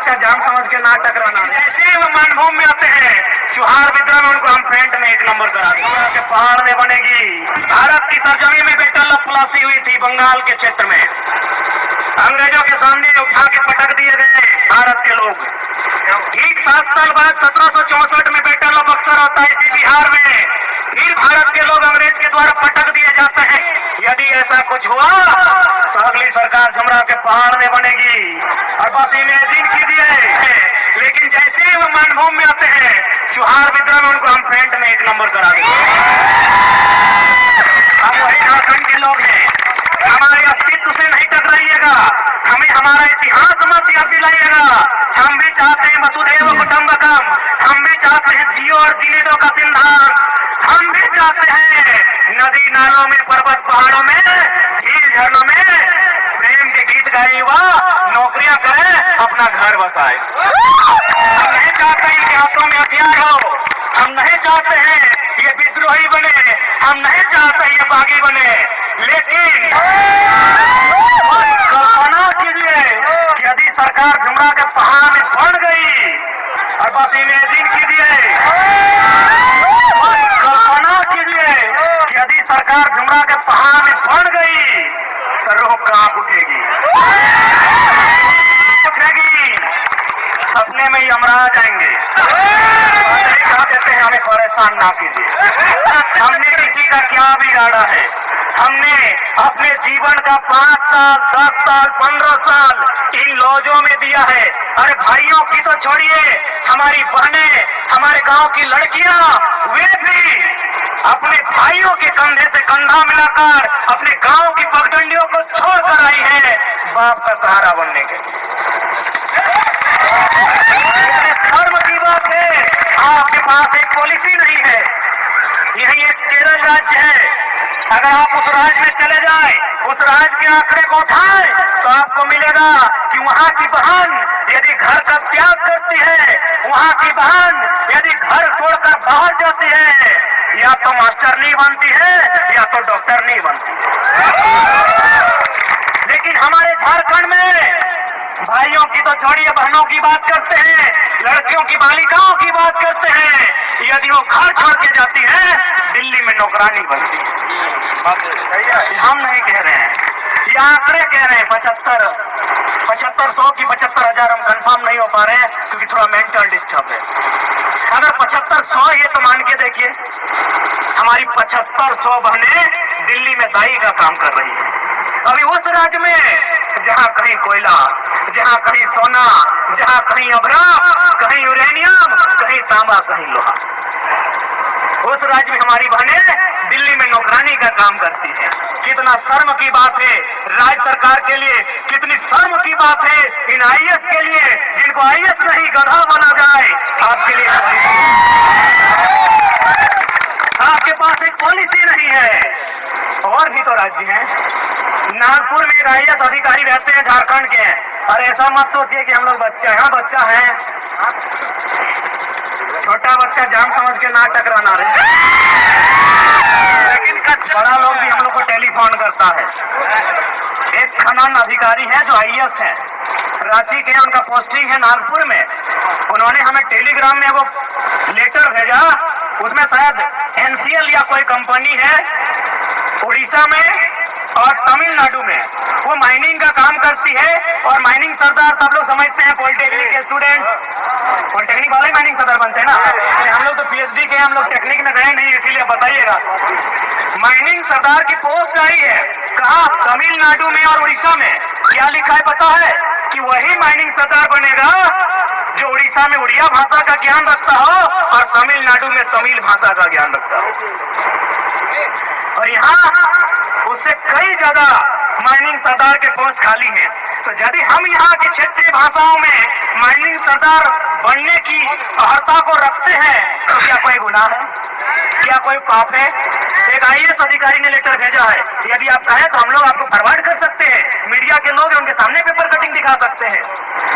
बच्चा जान समझ के ना टकराना। जैसे वो मानभूम में आते हैं, चुहार विद्रोह में उनको हम फ्रंट में 1 नंबर करा देंगे के पहाड़ में बनेगी। भारत की सरजमी में बेटा लफलासी हुई थी बंगाल के क्षेत्र में, अंग्रेजों के सामने उठा के पटक दिए गए भारत के लोग। ठीक 7 साल बाद 1764 में बेटा लो बक्सर होता है इसी बिहार में, फिर भारत के लोग अंग्रेज के द्वारा पटक दिए जाते हैं। यदि ऐसा कुछ हुआ तो अगली सरकार झमरा के पहाड़ में बनेगी। और बस इमेजिन कीजिए, लेकिन जैसे ही वो मानभूम में आते हैं, चुहार विद्रोह में उनको हम फ्रंट में 1 नंबर करा देंगे। हम वही झारखंड के लोग हैं, हमारे अस्तित्व से नहीं टकराइएगा, हमें हमारा इतिहास मत याद दिलाइएगा। हम भी चाहते हैं वसुधैव कुटुंबकम, हम भी चाहते हैं जियो और जीने दो का सिद्धांत, हम भी चाहते हैं नदी नालों में, पर्वत पहाड़ों में, झील झरनों में प्रेम के गीत गाए युवा नौकरियां करें, अपना घर बसाए। हम नहीं चाहते इनके हाथों में हथियार हो, हम नहीं चाहते हैं ये विद्रोही बने, हम नहीं चाहते ये बागी बने, लेकिन कल्पना कीजिए कि यदि सरकार झुमरा के पहाड़ में बढ़ गई, और बस इमेजिन कीजिए, कल्पना कीजिए कि यदि सरकार झुमरा के पहाड़ में बढ़ गई तो रूह कांप उठेगी, सपने में यमरा जाएंगे। कहा देते हैं हमें परेशान ना कीजिए, हमने किसी का क्या बिगाड़ा है, हमने अपने जीवन का 5 साल 10 साल 15 साल इन लॉजों में दिया है। अरे भाइयों की तो छोड़िए, हमारी बहनें, हमारे गांव की लड़कियां, वे भी अपने भाइयों के कंधे से कंधा मिलाकर अपने गांव की पगडंडियों को छोड़कर आई है बाप का सहारा बनने के। शर्म की बात है, आपके पास एक पॉलिसी नहीं है। यही एक केरल राज्य है, अगर आप उस राज्य में चले जाए, उस राज्य के आंकड़े को उठाएं तो आपको मिलेगा कि वहां की बहन यदि घर का त्याग करती है, वहां की बहन यदि घर छोड़कर बाहर जाती है, या तो मास्टर नहीं बनती है या तो डॉक्टर नहीं बनती है। लेकिन हमारे झारखंड में भाइयों की तो छोड़िए, बहनों की बात करते हैं, लड़कियों की बालिकाओं की बात करते हैं, यदि वो घर छोड़ के जाती है दिल्ली में नौकरानी बनती है। हम नहीं कह रहे हैं, ये आंकड़े कह रहे हैं। 7500 की 75,000 हम कंफर्म नहीं हो पा रहे हैं क्योंकि थोड़ा मेंटल डिस्टर्ब है। अगर 7500 ये तो मान के देखिए, हमारी 7500 बहनें दिल्ली में दाई का काम कर रही है। अभी उस राज्य में जहाँ कहीं कोयला, जहाँ कहीं सोना, जहाँ कहीं अभरा, कहीं यूरेनियम, कहीं तांबा, कहीं लोहा, उस राज्य में हमारी बहनें दिल्ली में नौकरानी का काम करती हैं। कितना शर्म की बात है राज्य सरकार के लिए, कितनी शर्म की बात है इन आईएएस के लिए, जिनको आईएएस नहीं गधा बना जाए। आपके लिए आपके पास एक पॉलिसी नहीं है। और भी तो राज्य हैं, नागपुर में एक आईएएस अधिकारी रहते हैं झारखंड के। और ऐसा मत सोचिए कि हम लोग बच्चा है, बच्चा है, छोटा बच्चा जान समझ के ना टकराना रहे, लेकिन बड़ा लोग भी हम लोग को टेलीफोन करता है। एक खनन अधिकारी है जो आईएएस है, रांची के, उनका पोस्टिंग है नागपुर में। उन्होंने हमें टेलीग्राम में वो लेटर भेजा, उसमें शायद एनसीएल या कोई कंपनी है उड़ीसा में और तमिलनाडु में, वो माइनिंग का काम करती है। और माइनिंग सरदार सब लोग समझते हैं पॉलिटेक्निक के स्टूडेंट्स, पॉलिटेक्निक वाले माइनिंग सरदार बनते हैं ना। हम लोग तो पीएचडी के, हम लोग टेक्निक में गए नहीं, इसीलिए बताइएगा। माइनिंग सरदार की पोस्ट आई है, कहा तमिलनाडु में और उड़ीसा में। क्या लिखा है पता है? कि वही माइनिंग सरदार बनेगा जो उड़ीसा में उड़िया भाषा का ज्ञान रखता हो और तमिलनाडु में तमिल भाषा का ज्ञान रखता हो। और यहाँ उससे कई ज्यादा माइनिंग सरदार के पोस्ट खाली हैं। तो यदि हम यहाँ की क्षेत्रीय भाषाओं में माइनिंग सरदार बनने की अर्हता को रखते हैं तो क्या कोई गुनाह है? क्या कोई पाप है? एक आईएएस अधिकारी ने लेटर भेजा है, यदि आप चाहें तो हम लोग आपको फॉरवर्ड कर सकते हैं। मीडिया के लोग हैं, उनके सामने पेपर कटिंग दिखा सकते हैं।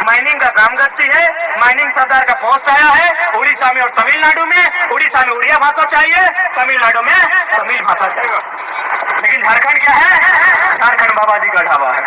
माइनिंग का काम करती है, माइनिंग सरदार का पोस्ट आया है उड़ीसा में और तमिलनाडु में। उड़ीसा में उड़िया भाषा चाहिए, तमिलनाडु में तमिल भाषा चाहिए। लेकिन झारखंड क्या है? झारखंड बाबा जी का ढाबा है।